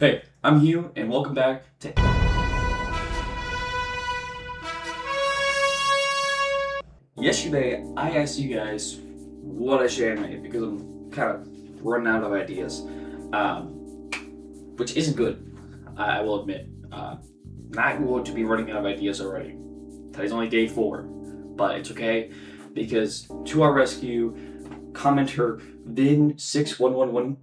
Hey, I'm Hugh, and welcome back to... Yesterday, I asked you guys what I should animate because I'm kind of running out of ideas, which isn't good, I will admit. Not going to be running out of ideas already. Today's only day 4, but it's okay because to our rescue, commenter Vyhn6111,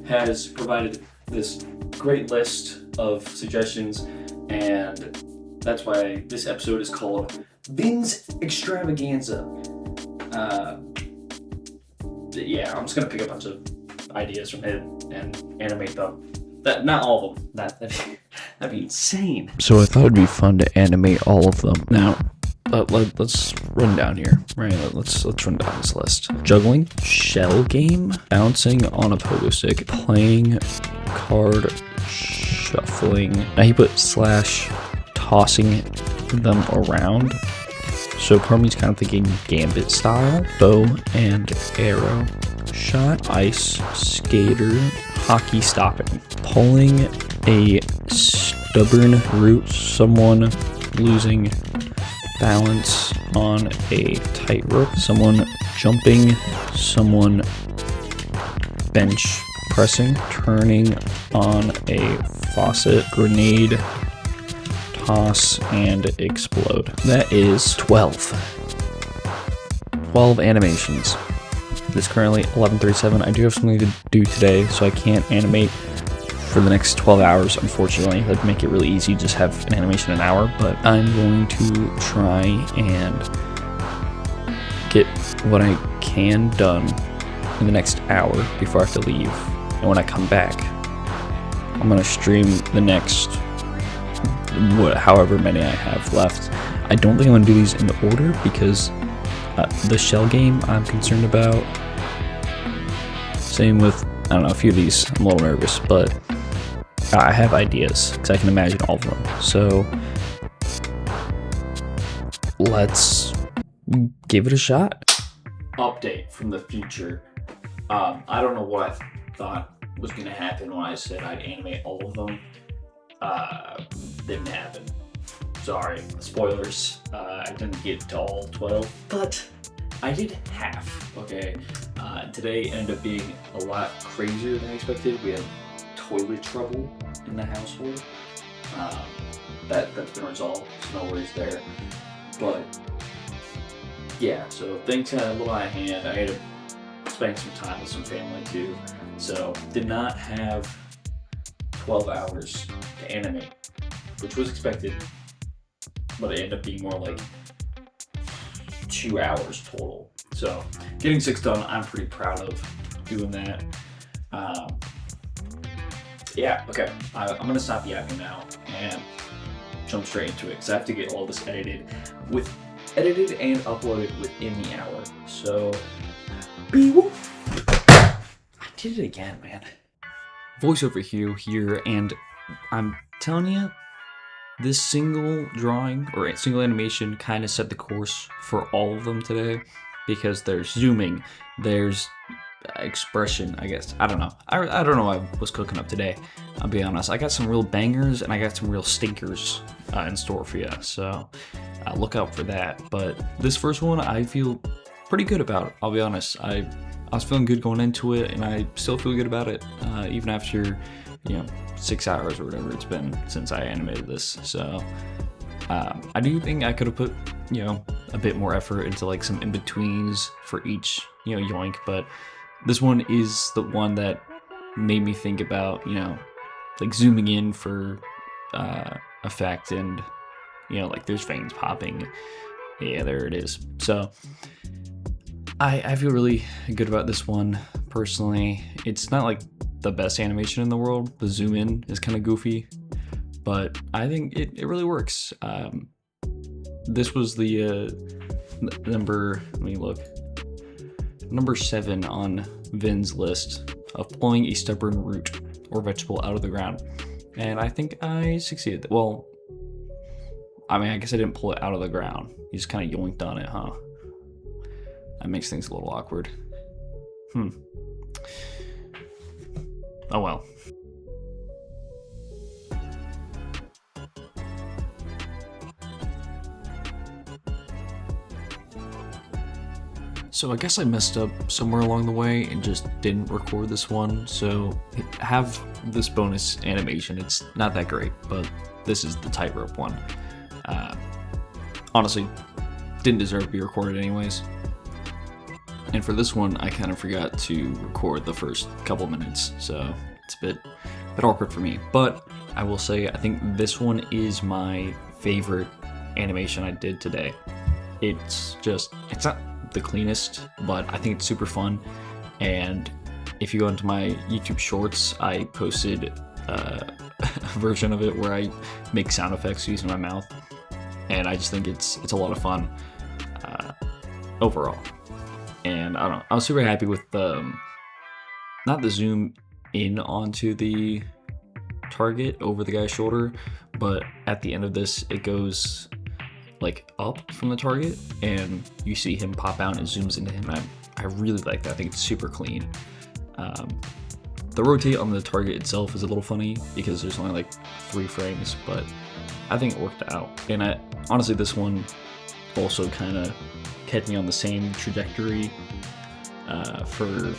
has provided this great list of suggestions, and that's why this episode is called Vyhn's Extravaganza. I'm just gonna pick a bunch of ideas from him and animate them. Not all of them. That'd be insane. So I thought it'd be fun to animate all of them. Now, let's run down here, right? Let's run down this list. Juggling, shell game, bouncing on a pogo stick, playing card, shuffling. Now he put slash tossing them around. So part of me's kind of thinking gambit style, bow and arrow shot, ice skater, hockey stopping, pulling a stubborn root, someone losing balance on a tightrope, someone jumping, someone bench pressing, turning on a faucet, grenade, toss, and explode. That is 12 animations. It's currently 11:37. I do have something to do today, so I can't animate for the next 12 hours, unfortunately. That'd make it really easy, just have an animation an hour, but I'm going to try and get what I can done in the next hour before I have to leave. And when I come back, I'm going to stream the next however many I have left. I don't think I'm going to do these in order because the shell game I'm concerned about. Same with, I don't know, a few of these. I'm a little nervous, but I have ideas because I can imagine all of them. So let's give it a shot. Update from the future. I don't know what I thought was going to happen when I said I'd animate all of them. Didn't happen. Sorry, spoilers. I didn't get to all 12, but I did half, okay? Today ended up being a lot crazier than I expected. We had toilet trouble in the household. That's been resolved, so no worries there. But yeah, so things got a little out of hand. I had to spend some time with some family too, so did not have 12 hours to animate, which was expected, but it ended up being more like 2 hours total. So getting 6 done, I'm pretty proud of doing that. Okay, I'm gonna stop yapping now and jump straight into it because I have to get all this edited and uploaded within the hour. So, I did it again, man. Voiceover Hugh here, and I'm telling you, this single drawing or single animation kind of set the course for all of them today because there's zooming, there's expression, I guess. I don't know. I don't know what I was cooking up today. I'll be honest. I got some real bangers and I got some real stinkers in store for you. So look out for that. But this first one, I feel pretty good about. I'll be honest. I was feeling good going into it, and I still feel good about it, even after 6 hours or whatever it's been since I animated this. So I do think I could have put a bit more effort into like some in-betweens for each yoink, but this one is the one that made me think about like zooming in for effect, and like there's veins popping. Yeah, there it is. So I feel really good about this one personally. It's not like the best animation in the world. The zoom in is kind of goofy, but I think it really works. This was the number 7 on Vyhn's list of pulling a stubborn root or vegetable out of the ground, and I think I succeeded. Well, I mean, I guess I didn't pull it out of the ground. You just kind of yoinked on it, huh? That makes things a little awkward. oh well. So I guess I messed up somewhere along the way and just didn't record this one, so have this bonus animation. It's not that great, but this is the tightrope one. Honestly, didn't deserve to be recorded anyways. And for this one, I kind of forgot to record the first couple minutes, so it's a bit awkward for me. But I will say, I think this one is my favorite animation I did today. It's not the cleanest, but I think it's super fun. And if you go into my YouTube shorts, I posted a version of it where I make sound effects using my mouth, and I just think it's a lot of fun overall. And I don't know, I was super happy with not the zoom in onto the target over the guy's shoulder, but at the end of this, it goes like up from the target and you see him pop out and it zooms into him. I really like that. I think it's super clean. The rotate on the target itself is a little funny because there's only like 3 frames, but I think it worked out. And honestly, this one also kind of kept me on the same trajectory for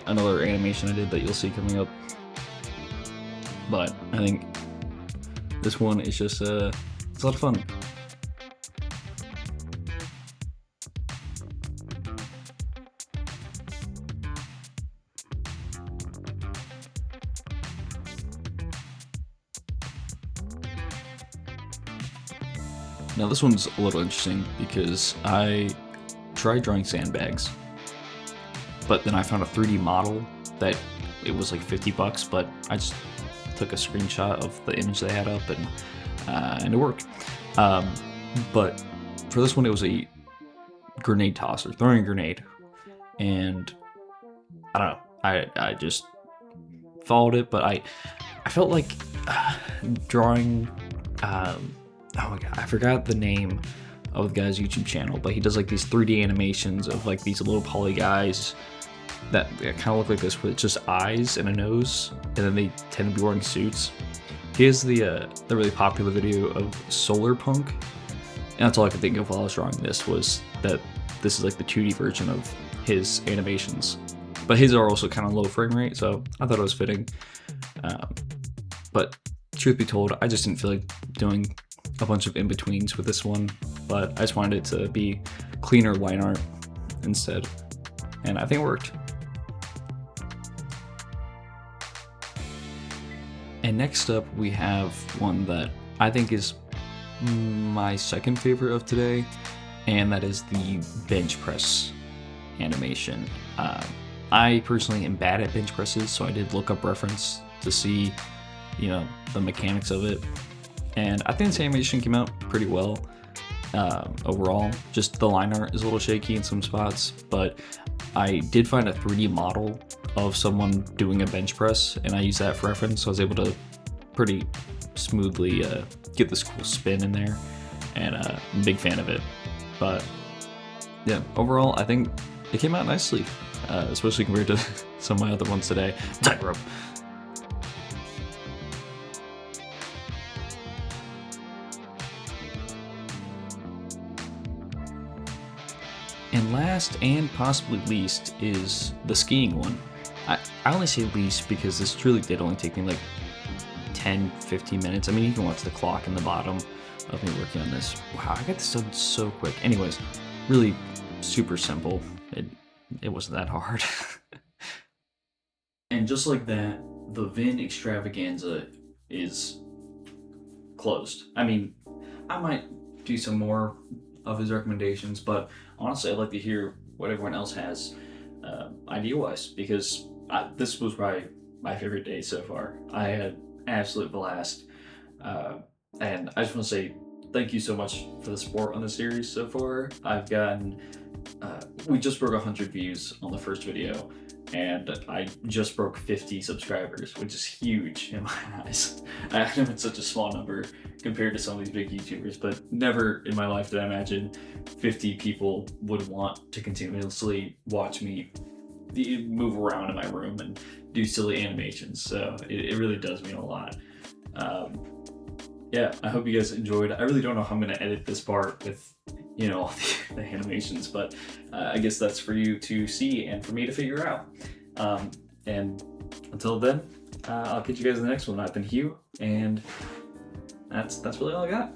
another animation I did that you'll see coming up. But I think this one is just it's a lot of fun. Now this one's a little interesting because I tried drawing sandbags, but then I found a 3D model that it was like $50, but I just took a screenshot of the image they had up and it worked. But for this one, it was a grenade tosser, throwing a grenade, and I don't know, I just followed it, but I felt like drawing. Oh my god, I forgot the name of the guy's YouTube channel, but he does like these 3D animations of like these little poly guys that kind of look like this with just eyes and a nose, and then they tend to be wearing suits. He has the really popular video of Solar Punk, and that's all I could think of while I was drawing this, was that this is like the 2D version of his animations. But his are also kind of low frame rate, so I thought it was fitting. But truth be told, I just didn't feel like doing a bunch of in-betweens with this one, but I just wanted it to be cleaner line art instead, and I think it worked. And next up, we have one that I think is my second favorite of today, and that is the bench press animation. I personally am bad at bench presses, so I did look up reference to see, the mechanics of it. And I think this animation came out pretty well overall. Just the line art is a little shaky in some spots, but I did find a 3D model of someone doing a bench press, and I used that for reference, so I was able to pretty smoothly get this cool spin in there, and I'm a big fan of it. But yeah, overall, I think it came out nicely, especially compared to some of my other ones today. Tightrope. And last and possibly least is the skiing one. I only say least because this truly did only take me like 10-15 minutes. I mean, you can watch the clock in the bottom of me working on this. Wow, I got this done so quick. Anyways, really super simple. It wasn't that hard. And just like that, the Vyhn Extravaganza is closed. I mean, I might do some more of his recommendations, but honestly, I'd like to hear what everyone else has idea-wise, because this was probably my favorite day so far. I had an absolute blast, and I just want to say thank you so much for the support on the series so far. I've gotten, we just broke 100 views on the first video, and I just broke 50 subscribers, which is huge in my eyes. I know it's such a small number compared to some of these big YouTubers, but never in my life did I imagine 50 people would want to continuously watch me move around in my room and do silly animations. So it really does mean a lot. Yeah, I hope you guys enjoyed. I really don't know how I'm gonna edit this part with, you know, all the animations, but I guess that's for you to see and for me to figure out. And until then, I'll catch you guys in the next one. I've been Hugh, and that's really all I got.